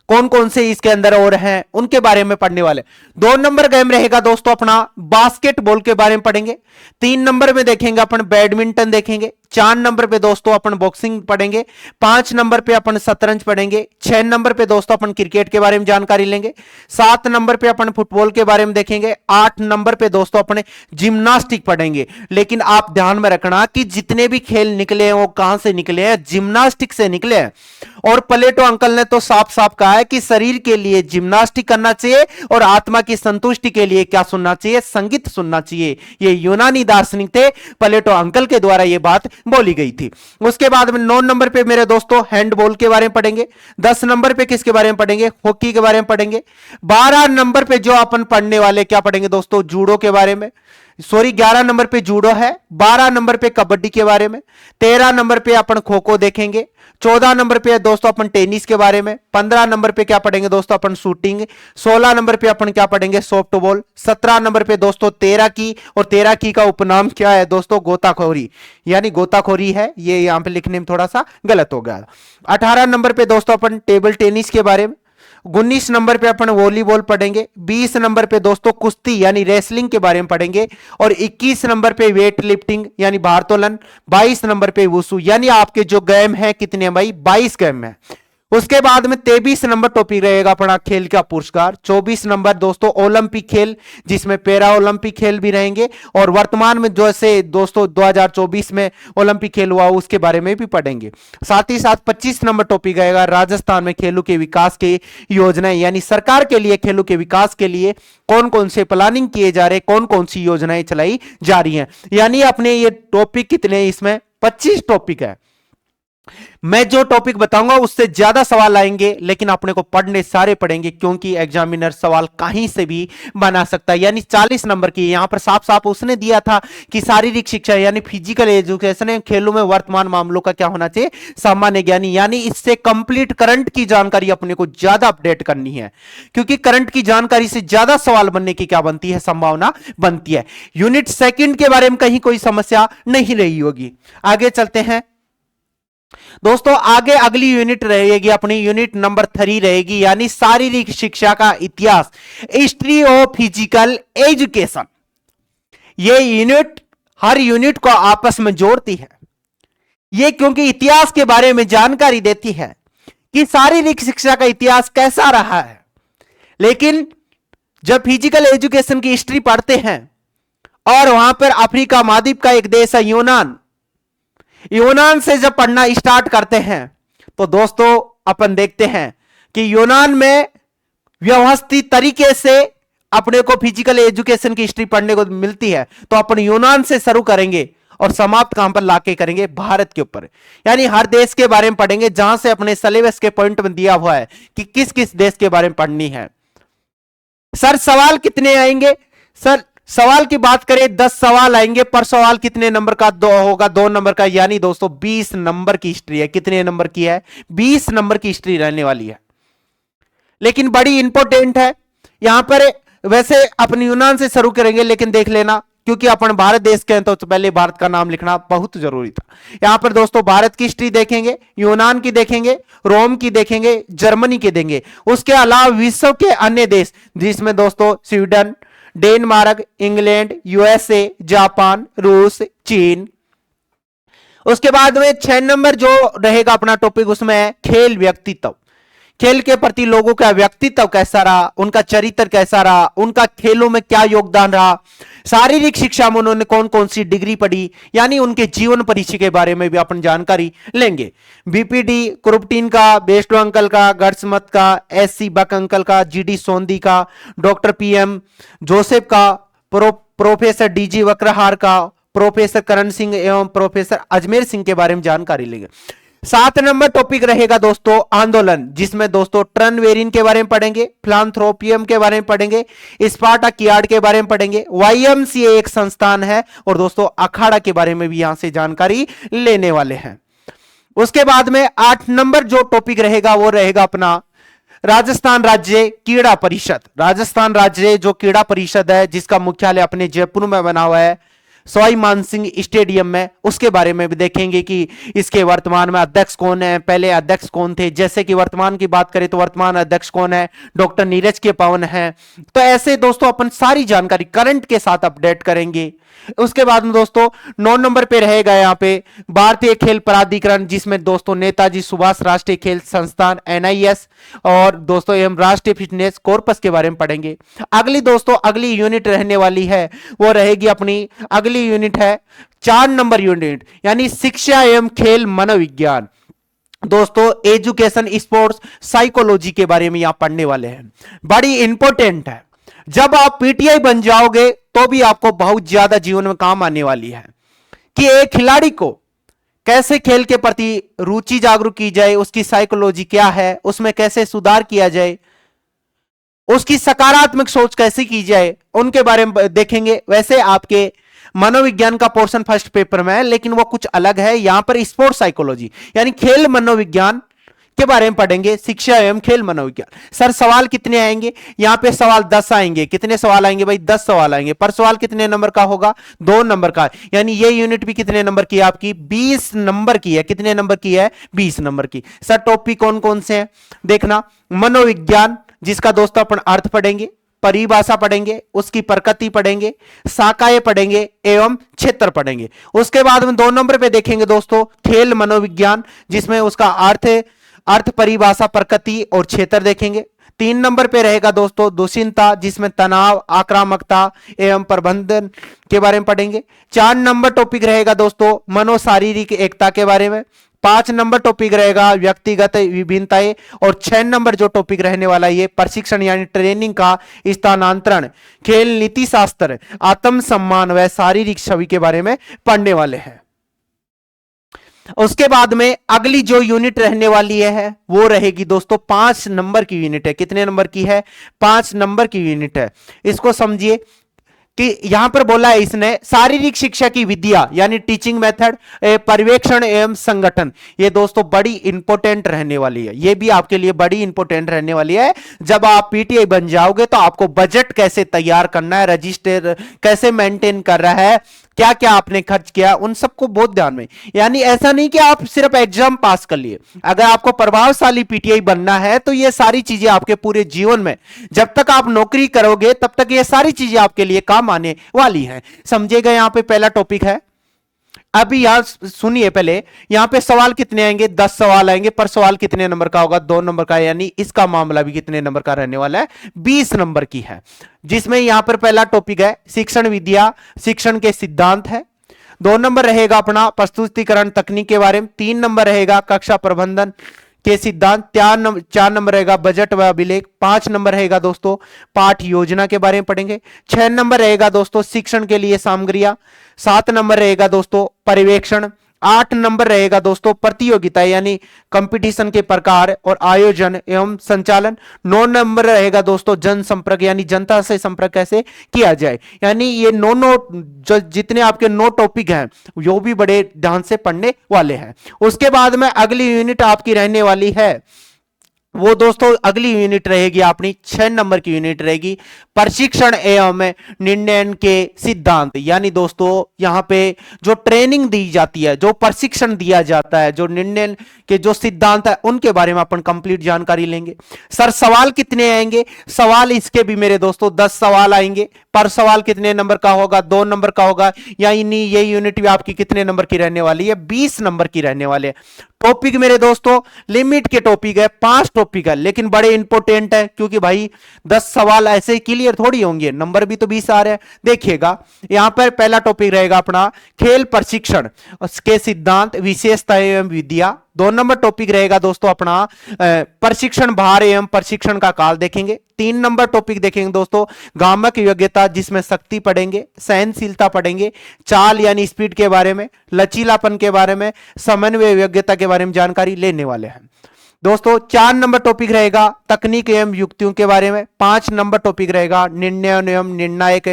कौन कौन से इसके अंदर और हैं उनके बारे में पढ़ने वाले। 2 नंबर गेम रहेगा दोस्तों अपना बास्केटबॉल के बारे में पढ़ेंगे। 3 नंबर में देखेंगे अपन बैडमिंटन देखेंगे। 4 नंबर पे दोस्तों अपन बॉक्सिंग पढ़ेंगे। 5 नंबर पे अपन शतरंज पढ़ेंगे। 6 नंबर पे दोस्तों अपन क्रिकेट के बारे में जानकारी लेंगे। 7 नंबर पे अपन फुटबॉल के बारे में देखेंगे। 8 नंबर पे दोस्तों अपने जिम्नास्टिक पढ़ेंगे। लेकिन आप ध्यान में रखना कि जितने भी खेल निकले हैं वो कहां से निकले हैं, जिम्नास्टिक से निकले हैं। और प्लेटो अंकल ने तो साफ साफ कहा है कि शरीर के लिए जिम्नास्टिक करना चाहिए और आत्मा की संतुष्टि के लिए क्या सुनना चाहिए, संगीत सुनना चाहिए। ये यूनानी दार्शनिक थे, प्लेटो अंकल के द्वारा ये बात बोली गई थी। उसके बाद में 9 नंबर पे मेरे दोस्तों हैंडबॉल के बारे में पढ़ेंगे। 10 नंबर पे किसके बारे में पढ़ेंगे, हॉकी के बारे में पढ़ेंगे। 12 नंबर पे जो अपन पढ़ने वाले क्या पढ़ेंगे दोस्तों, जूडो के बारे में। 11 नंबर पे जूडो है। 12 नंबर पे कबड्डी के बारे में। 13 नंबर पे अपन खो खो देखेंगे। 14 नंबर पे दोस्तों अपन टेनिस के बारे में। 15 नंबर पे क्या पढ़ेंगे दोस्तों अपन शूटिंग। 16 नंबर पे अपन क्या पढ़ेंगे, सॉफ्टबॉल। 17 नंबर पे दोस्तों तैराकी, और तैराकी का उपनाम क्या है दोस्तों, गोताखोरी, यानी गोताखोरी है, ये यहां पे लिखने में थोड़ा सा गलत हो गया। 18 नंबर पे दोस्तों अपन टेबल टेनिस के बारे में। 19 नंबर पे अपन वॉलीबॉल पढ़ेंगे। 20 नंबर पे दोस्तों कुश्ती यानी रेसलिंग के बारे में पढ़ेंगे। और 21 नंबर पे वेट लिफ्टिंग यानी भारोत्तोलन। 22 नंबर पे वुशु, यानी आपके जो गेम है कितने भाई, 22 गेम है। उसके बाद में 23 नंबर टॉपिक रहेगा अपना खेल का पुरस्कार। 24 नंबर दोस्तों ओलंपिक खेल, जिसमें पैरा ओलंपिक खेल भी रहेंगे। और वर्तमान में जैसे दोस्तों 2024 में ओलंपिक खेल हुआ उसके बारे में भी पढ़ेंगे। साथ ही साथ 25 नंबर टॉपिक आएगा राजस्थान में खेलों के विकास की योजनाएं, यानी सरकार के लिए खेलों के विकास के लिए कौन कौन से प्लानिंग किए जा रहे, कौन कौन सी योजनाएं चलाई जा रही हैं। यानी अपने ये टॉपिक कितने, इसमें 25 टॉपिक है। मैं जो टॉपिक बताऊंगा उससे ज्यादा सवाल आएंगे, लेकिन अपने को पढ़ने सारे पढ़ेंगे, क्योंकि एग्जामिनर सवाल कहीं से भी बना सकता है। यानी 40 नंबर की यहां पर साफ साफ उसने दिया था कि शारीरिक शिक्षा यानी फिजिकल एजुकेशन है, खेलों में वर्तमान मामलों का क्या होना चाहिए, सामान्य ज्ञानी, यानी इससे कंप्लीट करंट की जानकारी अपने को ज्यादा अपडेट करनी है, क्योंकि करंट की जानकारी से ज्यादा सवाल बनने की क्या बनती है, संभावना बनती है। यूनिट सेकंड के बारे में कहीं कोई समस्या नहीं रही होगी। आगे चलते हैं दोस्तों, आगे अगली यूनिट रहेगी अपनी यूनिट नंबर 3 रहेगी, यानी शारीरिक शिक्षा का इतिहास, हिस्ट्री ऑफ फिजिकल एजुकेशन। ये यूनिट हर यूनिट को आपस में जोड़ती है। ये क्योंकि इतिहास के बारे में जानकारी देती है कि शारीरिक शिक्षा का इतिहास कैसा रहा है। लेकिन जब फिजिकल एजुकेशन की हिस्ट्री पढ़ते हैं और वहां पर अफ्रीका महाद्वीप का एक देश है यूनान से जब पढ़ना स्टार्ट करते हैं तो दोस्तों अपन देखते हैं कि यूनान में व्यवस्थित तरीके से अपने को फिजिकल एजुकेशन की हिस्ट्री पढ़ने को मिलती है, तो अपन यूनान से शुरू करेंगे और समाप्त कहां पर लाके करेंगे, भारत के ऊपर। यानी हर देश के बारे में पढ़ेंगे जहां से अपने सिलेबस के पॉइंट में दिया हुआ है कि किस किस देश के बारे में पढ़नी है। सर सवाल कितने आएंगे? सर सवाल की बात करें 10 सवाल आएंगे, पर सवाल कितने नंबर का? दो होगा, 2 नंबर का। यानी दोस्तों 20 नंबर की हिस्ट्री है। कितने नंबर की है? 20 नंबर की हिस्ट्री रहने वाली है, लेकिन बड़ी इंपॉर्टेंट है यहां पर। वैसे अपन यूनान से शुरू करेंगे, लेकिन देख लेना क्योंकि अपन भारत देश के हैं तो पहले भारत का नाम लिखना बहुत जरूरी था। यहां पर दोस्तों भारत की हिस्ट्री देखेंगे, यूनान की देखेंगे, रोम की देखेंगे, जर्मनी की देंगे। उसके अलावा विश्व के अन्य देश, जिसमें दोस्तों Sweden, Denmark, England, USA, Japan, रूस, चीन। उसके बाद में 6 नंबर जो रहेगा अपना टॉपिक, उसमें है खेल व्यक्तित्व। खेल के प्रति लोगों का व्यक्तित्व कैसा रहा, उनका चरित्र कैसा रहा, उनका खेलों में क्या योगदान रहा। शारीरिक शिक्षा में उन्होंने कौन कौन सी डिग्री पढ़ी, यानी उनके जीवन परिचय के बारे में भी अपन जानकारी लेंगे। बीपीडी कुरुपटीन का, बेस्टो अंकल का, गर्समत का, एससी बक अंकल का, जीडी सोंदी का, डॉक्टर पीएम जोसेफ का, प्रोफेसर डीजी वक्रहार का, प्रोफेसर करण सिंह एवं प्रोफेसर अजमेर सिंह के बारे में जानकारी लेंगे। 7 नंबर टॉपिक रहेगा दोस्तों आंदोलन, जिसमें दोस्तों टर्नवेरिन के बारे में पढ़ेंगे, फिलांथ्रोपियम के बारे में पढ़ेंगे, स्पार्टाकियाड के बारे में पढ़ेंगे, वाईएमसीए एक संस्थान है, और दोस्तों अखाड़ा के बारे में भी यहां से जानकारी लेने वाले हैं। उसके बाद में 8 नंबर जो टॉपिक रहेगा वो रहेगा अपना राजस्थान राज्य क्रीड़ा परिषद। राजस्थान राज्य जो क्रीड़ा परिषद है, जिसका मुख्यालय अपने जयपुर में बना हुआ है, सवाई मानसिंह स्टेडियम में, उसके बारे में भी देखेंगे कि इसके वर्तमान में अध्यक्ष कौन है, पहले अध्यक्ष कौन थे। जैसे कि वर्तमान की बात करें तो वर्तमान अध्यक्ष कौन है, डॉक्टर नीरज के पवन है। तो ऐसे दोस्तों अपन सारी जानकारी करंट के साथ अपडेट करेंगे। उसके बाद में दोस्तों 9 नंबर पे रहेगा यहाँ पे भारतीय खेल प्राधिकरण, जिसमें दोस्तों नेताजी सुभाष राष्ट्रीय खेल संस्थान एनआईएस और दोस्तों एवं राष्ट्रीय फिटनेस कॉर्पस के बारे में पढ़ेंगे। अगली दोस्तों अगली यूनिट रहने वाली है वो रहेगी अपनी अगली यूनिट है 4 नंबर यूनिट, यानी शिक्षा एवं खेल मनोविज्ञान। दोस्तों एजुकेशन स्पोर्ट्स साइकोलॉजी के बारे में यहां पढ़ने वाले हैं, बड़ी इंपॉर्टेंट है। जब आप पीटीआई बन जाओगे तो भी आपको बहुत ज्यादा जीवन में काम आने वाली है कि एक खिलाड़ी को कैसे खेल के प्रति रुचि जागरूक की जाए, उसकी साइकोलॉजी क्या है, उसमें कैसे सुधार किया जाए, उसकी सकारात्मक सोच कैसे की जाए, उनके बारे में देखेंगे। वैसे आपके मनोविज्ञान का पोर्शन फर्स्ट पेपर में है, लेकिन वो कुछ अलग है। यहां पर स्पोर्ट्स साइकोलॉजी यानी खेल मनोविज्ञान के बारे में पढ़ेंगे, शिक्षा एवं खेल मनोविज्ञान। सर सवाल कितने आएंगे? यहां पे सवाल 10 आएंगे। कितने सवाल आएंगे भाई? 10 सवाल आएंगे। पर सवाल कितने नंबर का होगा? 2 नंबर का। यानी ये यूनिट भी कितने नंबर की है आपकी? 20 नंबर की है। कितने नंबर की है? 20 नंबर की। सर टॉपिक कौन कौन से हैं देखना, मनोविज्ञान जिसका दोस्तों अपन अर्थ पढ़ेंगे, परिभाषा पढ़ेंगे, उसकी प्रकृति पढ़ेंगे, शाखाएं पढ़ेंगे एवं क्षेत्र पढ़ेंगे। उसके बाद में 2 नंबर पे देखेंगे दोस्तों खेल मनोविज्ञान, जिसमें उसका अर्थ परिभाषा प्रकृति और क्षेत्र देखेंगे। 3 नंबर पे रहेगा दोस्तों दुश्चिंता, जिसमें तनाव, आक्रामकता एवं प्रबंधन के बारे में पढ़ेंगे। 4 नंबर टॉपिक रहेगा दोस्तों मनोशारीरिक एकता के बारे में। 5 नंबर टॉपिक रहेगा व्यक्तिगत विभिन्नताएं, और 6 नंबर जो टॉपिक रहने वाला है ये प्रशिक्षण यानी ट्रेनिंग का स्थानांतरण, खेल नीति शास्त्र, आत्म सम्मान व शारीरिक छवि के बारे में पढ़ने वाले हैं। उसके बाद में अगली जो यूनिट रहने वाली है वो रहेगी दोस्तों 5 नंबर की यूनिट है। कितने नंबर की है? 5 नंबर की यूनिट है। इसको समझिए कि यहां पर बोला है इसने शारीरिक शिक्षा की विद्या यानी टीचिंग मेथड, पर्यवेक्षण एवं संगठन। ये दोस्तों बड़ी इंपॉर्टेंट रहने वाली है, ये भी आपके लिए बड़ी इंपॉर्टेंट रहने वाली है। जब आप पीटीआई बन जाओगे तो आपको बजट कैसे तैयार करना है, रजिस्टर कैसे मेंटेन कर रहा है, क्या क्या आपने खर्च किया, उन सबको बहुत ध्यान में। यानी ऐसा नहीं कि आप सिर्फ एग्जाम पास कर लिए। अगर आपको प्रभावशाली पीटीआई बनना है तो ये सारी चीजें आपके पूरे जीवन में जब तक आप नौकरी करोगे तब तक ये सारी चीजें आपके लिए काम आने वाली हैं। समझिएगा। यहां पे पहला टॉपिक है, अभी यहां सुनिए पहले, यहां पे सवाल कितने आएंगे? 10 सवाल आएंगे। पर सवाल कितने नंबर का होगा? 2 नंबर का। यानी इसका मामला भी कितने नंबर का रहने वाला है? 20 नंबर की है, जिसमें यहां पर पहला टॉपिक है शिक्षण विद्या, शिक्षण के सिद्धांत है। 2 नंबर रहेगा अपना प्रस्तुतिकरण तकनीक के बारे में। 3 नंबर रहेगा कक्षा प्रबंधन के सिद्धांत। 4 नंबर रहेगा बजट व अभिलेख। 5 नंबर रहेगा दोस्तों पाठ योजना के बारे में पढ़ेंगे। 6 नंबर रहेगा दोस्तों शिक्षण के लिए सामग्रियां। 7 नंबर रहेगा दोस्तों पर्यवेक्षण। 8 नंबर रहेगा दोस्तों प्रतियोगिता यानी कंपटीशन के प्रकार और आयोजन एवं संचालन। 9 नंबर रहेगा दोस्तों जनसंपर्क यानी जनता से संपर्क कैसे किया जाए। यानी ये नो जितने आपके 9 टॉपिक हैं वो भी बड़े ध्यान से पढ़ने वाले हैं। उसके बाद में अगली यूनिट आपकी रहने वाली है, वो दोस्तों अगली यूनिट रहेगी अपनी 6 नंबर की यूनिट रहेगी प्रशिक्षण एवं निर्णय के सिद्धांत। यानी दोस्तों यहां पे जो ट्रेनिंग दी जाती है, जो प्रशिक्षण दिया जाता है, जो निर्णय के जो सिद्धांत है उनके बारे में अपन कंप्लीट जानकारी लेंगे। सर सवाल कितने आएंगे? सवाल इसके भी मेरे दोस्तों 10 सवाल आएंगे। पर सवाल कितने नंबर का होगा? 2 नंबर का होगा। यानी ये यूनिट भी आपकी कितने नंबर की रहने वाली है? 20 नंबर की रहने वाली है। टॉपिक मेरे दोस्तों लिमिट के टॉपिक है, 5 टॉपिक है, लेकिन बड़े इंपॉर्टेंट है क्योंकि भाई 10 सवाल ऐसे क्लियर थोड़ी होंगे, नंबर भी तो 20 आ रहे हैं। देखिएगा यहां पर पहला टॉपिक रहेगा अपना खेल प्रशिक्षण के सिद्धांत, विशेषता एवं विधियां। 2 नंबर टॉपिक रहेगा दोस्तों अपना प्रशिक्षण भार एवं प्रशिक्षण का काल देखेंगे। 3 नंबर टॉपिक देखेंगे दोस्तों गामक योग्यता जिसमें शक्ति पढ़ेंगे, सहनशीलता पढ़ेंगे, चाल यानी स्पीड के बारे में, लचीलापन के बारे में, समन्वय योग्यता के बारे में जानकारी लेने वाले हैं दोस्तों। 4 नंबर टॉपिक रहेगा तकनीक एवं युक्तियों के बारे में। 5 नंबर टॉपिक रहेगा निर्णय एवं निर्णायक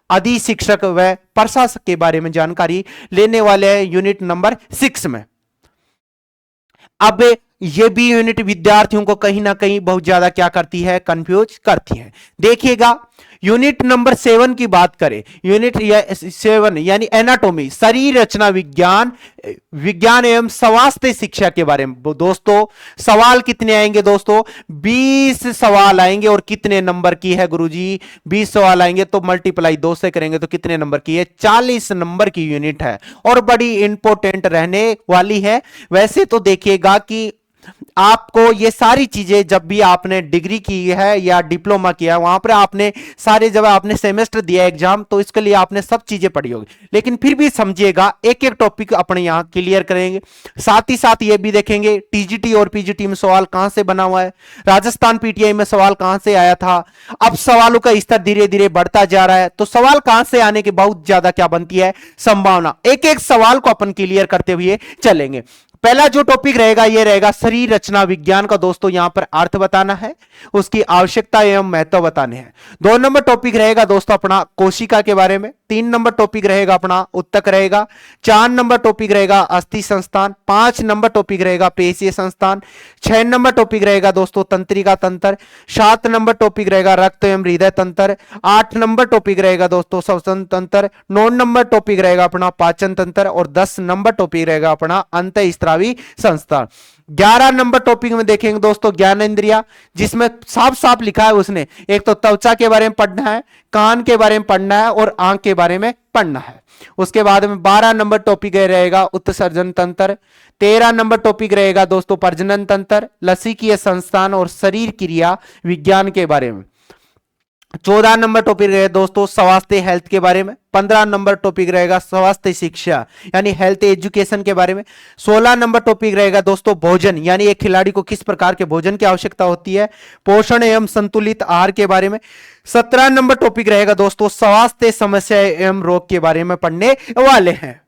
अधि शिक्षक व प्रशासक के बारे में जानकारी लेने वाले हैं यूनिट नंबर 6 में। अब ये भी यूनिट विद्यार्थियों को कहीं ना कहीं बहुत ज्यादा क्या करती है? कंफ्यूज करती है। देखिएगा यूनिट नंबर 7 की बात करें, यूनिट 7 यानी एनाटॉमी शरीर रचना विज्ञान, विज्ञान एवं स्वास्थ्य शिक्षा के बारे में। दोस्तों सवाल कितने आएंगे दोस्तों? 20 सवाल आएंगे। और कितने नंबर की है गुरुजी? 20 सवाल आएंगे तो मल्टीप्लाई 2 से करेंगे तो कितने नंबर की है? 40 नंबर की यूनिट है और बड़ी इंपॉर्टेंट रहने वाली है। वैसे तो देखिएगा कि आपको ये सारी चीजें जब भी आपने डिग्री की है या डिप्लोमा किया वहां पर आपने सारे जब आपने सेमेस्टर दिया एग्जाम तो इसके लिए आपने सब चीजें पढ़ी होगी, लेकिन फिर भी समझिएगा एक एक टॉपिक अपने यहां क्लियर करेंगे। साथ ही साथ ये भी देखेंगे टीजीटी और पीजीटी में सवाल कहां से बना हुआ है, राजस्थान पीटीआई में सवाल कहां से आया था, अब सवालों का स्तर धीरे धीरे बढ़ता जा रहा है तो सवाल कहां से आने की बहुत ज्यादा क्या बनती है? संभावना। एक एक सवाल को अपन क्लियर करते हुए चलेंगे। पहला जो टॉपिक रहेगा ये रहेगा शरीर रचना विज्ञान का। दोस्तों यहां पर अर्थ बताना है, उसकी आवश्यकता एवं महत्व बताने हैं। 2 नंबर टॉपिक रहेगा दोस्तों अपना कोशिका के बारे में। 3 नंबर टॉपिक रहेगा अपना उत्तक रहेगा। 4 नंबर टॉपिक रहेगा अस्थि संस्थान। 5 नंबर टॉपिक रहेगा पेशीय संस्थान। 6 नंबर टॉपिक रहेगा दोस्तों तंत्रिका तंत्र। 7 नंबर टॉपिक रहेगा रक्त एवं हृदय तंत्र। 8 नंबर टॉपिक रहेगा दोस्तों श्वसन तंत्र। 9 नंबर टॉपिक रहेगा अपना पाचन तंत्र और 10 नंबर टॉपिक रहेगा अपना अंतःस्रावी संस्थान। 11 नंबर टॉपिक में देखेंगे दोस्तों ज्ञानेंद्रिया, जिसमें साफ साफ लिखा है उसने एक तो त्वचा के बारे में पढ़ना है, कान के बारे में पढ़ना है और आंख के बारे में पढ़ना है। उसके बाद में 12 नंबर टॉपिक रहेगा उत्सर्जन तंत्र। 13 नंबर टॉपिक रहेगा दोस्तों प्रजनन तंत्र, लसीकीय संस्थान और शरीर क्रिया विज्ञान के बारे में। 14 नंबर टॉपिक रहेगा दोस्तों स्वास्थ्य हेल्थ के बारे में। 15 नंबर टॉपिक रहेगा स्वास्थ्य शिक्षा यानी हेल्थ एजुकेशन के बारे में। 16 नंबर टॉपिक रहेगा दोस्तों भोजन यानी एक खिलाड़ी को किस प्रकार के भोजन की आवश्यकता होती है, पोषण एवं संतुलित आहार के बारे में। 17 नंबर टॉपिक रहेगा दोस्तों स्वास्थ्य समस्या एवं रोग के बारे में पढ़ने वाले हैं।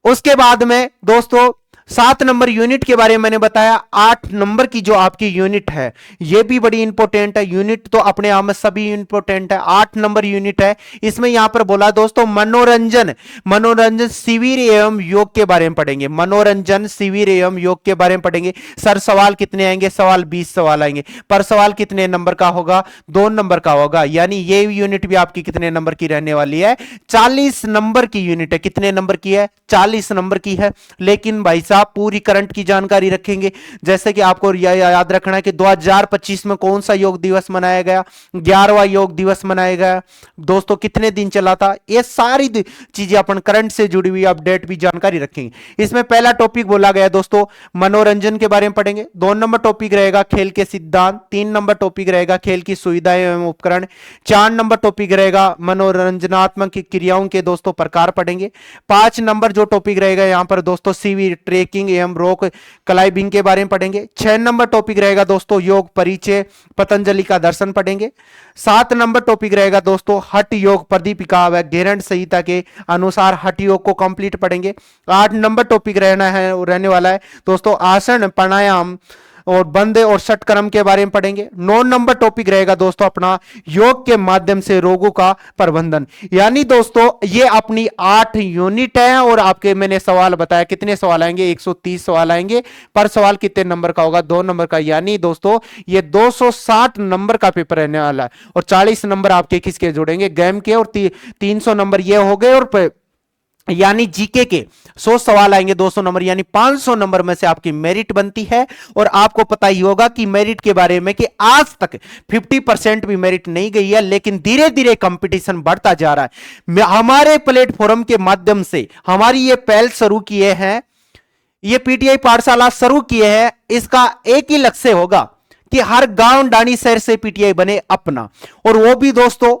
उसके बाद में दोस्तों 7 नंबर यूनिट के बारे में मैंने बताया। 8 नंबर की जो आपकी यूनिट है यह भी बड़ी इंपॉर्टेंट है। यूनिट तो अपने आप में सभी इंपॉर्टेंट है। 8 नंबर यूनिट है, इसमें यहां पर बोला दोस्तों मनोरंजन शिविर एवं योग के बारे में पढ़ेंगे। मनोरंजन शिविर एवं योग के बारे में पढ़ेंगे। सर सवाल कितने आएंगे? सवाल 20 सवाल आएंगे। पर सवाल कितने नंबर का होगा? 2 नंबर का होगा। यानी ये यूनिट भी आपकी कितने नंबर की रहने वाली है? 40 नंबर की यूनिट है। कितने नंबर की है? 40 नंबर की है। लेकिन भाई साहब पूरी करंट की जानकारी रखेंगे, जैसे कि आपको याद रखना है कि 2025 में कौन सा योग दिवस मनाया गया, 11वां योग दिवस मनाया गया दोस्तों, कितने दिन चला था, ये सारी चीजें अपन करंट से जुड़ी हुई अपडेट भी जानकारी रखेंगे। इसमें पहला टॉपिक बोला गया दोस्तों मनोरंजन के बारे में पढ़ेंगे। 2 नंबर टॉपिक रहेगा खेल के सिद्धांत। 3 नंबर टॉपिक रहेगा खेल की सुविधाएं एवं उपकरण। 4 नंबर टॉपिक रहेगा मनोरंजनात्मक क्रियाओं के दोस्तों प्रकार पढ़ेंगे। 5 नंबर जो टॉपिक रहेगा यहां पर दोस्तों शिविर ब्रेकिंग एवं रॉक क्लाइंबिंग के बारे में पढ़ेंगे। 6 नंबर टॉपिक रहेगा दोस्तों योग परिचय, पतंजलि का दर्शन पढ़ेंगे। 7 नंबर टॉपिक रहेगा दोस्तों हठ योग प्रदीपिका व गेरंड संहिता के अनुसार हठ योग को कंप्लीट पढ़ेंगे। 8 नंबर टॉपिक रहने वाला है दोस्तों आसन प्राणायाम और बंदे और षटक्रम के बारे में पढ़ेंगे। 9 नंबर टॉपिक रहेगा दोस्तों अपना योग के माध्यम से रोगों का प्रबंधन। यानी दोस्तों ये अपनी 8 यूनिट है और आपके मैंने सवाल बताया कितने सवाल आएंगे, 130 सवाल आएंगे। पर सवाल कितने नंबर का होगा, 2 नंबर का। यानी दोस्तों ये 260 नंबर का पेपर रहने वाला है और 40 नंबर आपके किसके जुड़ेंगे, गेम के, और 300 नंबर ये हो गए, और यानी जीके के 100 सवाल आएंगे 200 नंबर, यानी 500 नंबर में से आपकी मेरिट बनती है। और आपको पता ही होगा कि मेरिट के बारे में कि आज तक 50% भी मेरिट नहीं गई है, लेकिन धीरे धीरे कंपटीशन बढ़ता जा रहा है। हमारे प्लेटफॉर्म के माध्यम से हमारी ये पहल शुरू किए हैं, ये पीटीआई पाठशाला शुरू किए हैं, इसका एक ही लक्ष्य होगा कि हर गांव डाणी शहर से पीटीआई बने अपना, और वो भी दोस्तों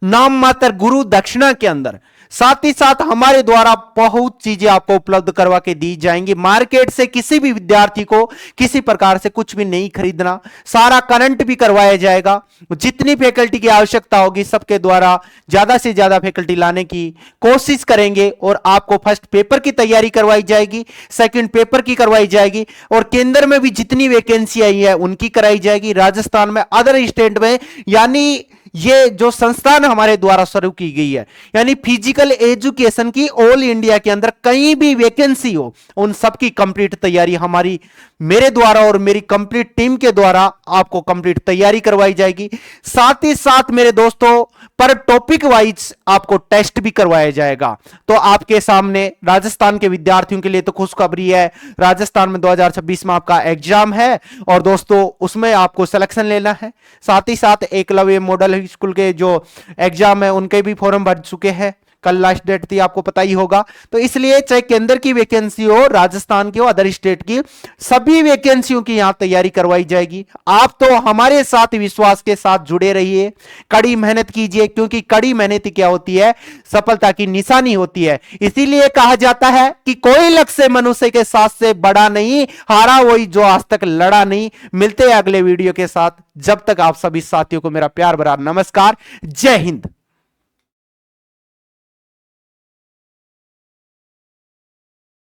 नाम मात्र गुरु दक्षिणा के अंदर। साथ ही साथ हमारे द्वारा बहुत चीजें आपको उपलब्ध करवा के दी जाएंगी। मार्केट से किसी भी विद्यार्थी को किसी प्रकार से कुछ भी नहीं खरीदना, सारा करंट भी करवाया जाएगा। जितनी फैकल्टी की आवश्यकता होगी सबके द्वारा ज्यादा से ज्यादा फैकल्टी लाने की कोशिश करेंगे, और आपको फर्स्ट पेपर की तैयारी करवाई जाएगी, सेकंड पेपर की करवाई जाएगी, और केंद्र में भी जितनी वैकेंसी आई है उनकी कराई जाएगी, राजस्थान में, अदर स्टेट में। यानी ये जो संस्थान हमारे द्वारा शुरू की गई है, यानी फिजिकल एजुकेशन की ऑल इंडिया के अंदर कहीं भी वैकेंसी हो उन सबकी कंप्लीट तैयारी हमारी, मेरे द्वारा और मेरी कंप्लीट टीम के द्वारा आपको कंप्लीट तैयारी करवाई जाएगी। साथ ही साथ मेरे दोस्तों पर टॉपिक वाइज आपको टेस्ट भी करवाया जाएगा। तो आपके सामने राजस्थान के विद्यार्थियों के लिए तो खुशखबरी है, राजस्थान में 2026 में आपका एग्जाम है और दोस्तों उसमें आपको सिलेक्शन लेना है। साथ ही साथ एकलव्य मॉडल स्कूल के जो एग्जाम है उनके भी फॉर्म भर चुके हैं, कल लास्ट डेट थी, आपको पता ही होगा। तो इसलिए चाहे केंद्र की वैकेंसी हो, राजस्थान की हो, अदर स्टेट की, सभी वैकेंसियों की यहां तैयारी करवाई जाएगी। आप तो हमारे साथ विश्वास के साथ जुड़े रहिए, कड़ी मेहनत कीजिए, क्योंकि कड़ी मेहनत क्या होती है, सफलता की निशानी होती है। इसीलिए कहा जाता है कि कोई लक्ष्य मनुष्य के साथ से बड़ा नहीं, हारा वही जो आज तक लड़ा नहीं। मिलते हैं अगले वीडियो के साथ, जब तक आप सभी साथियों को मेरा प्यार भरा नमस्कार। जय हिंद।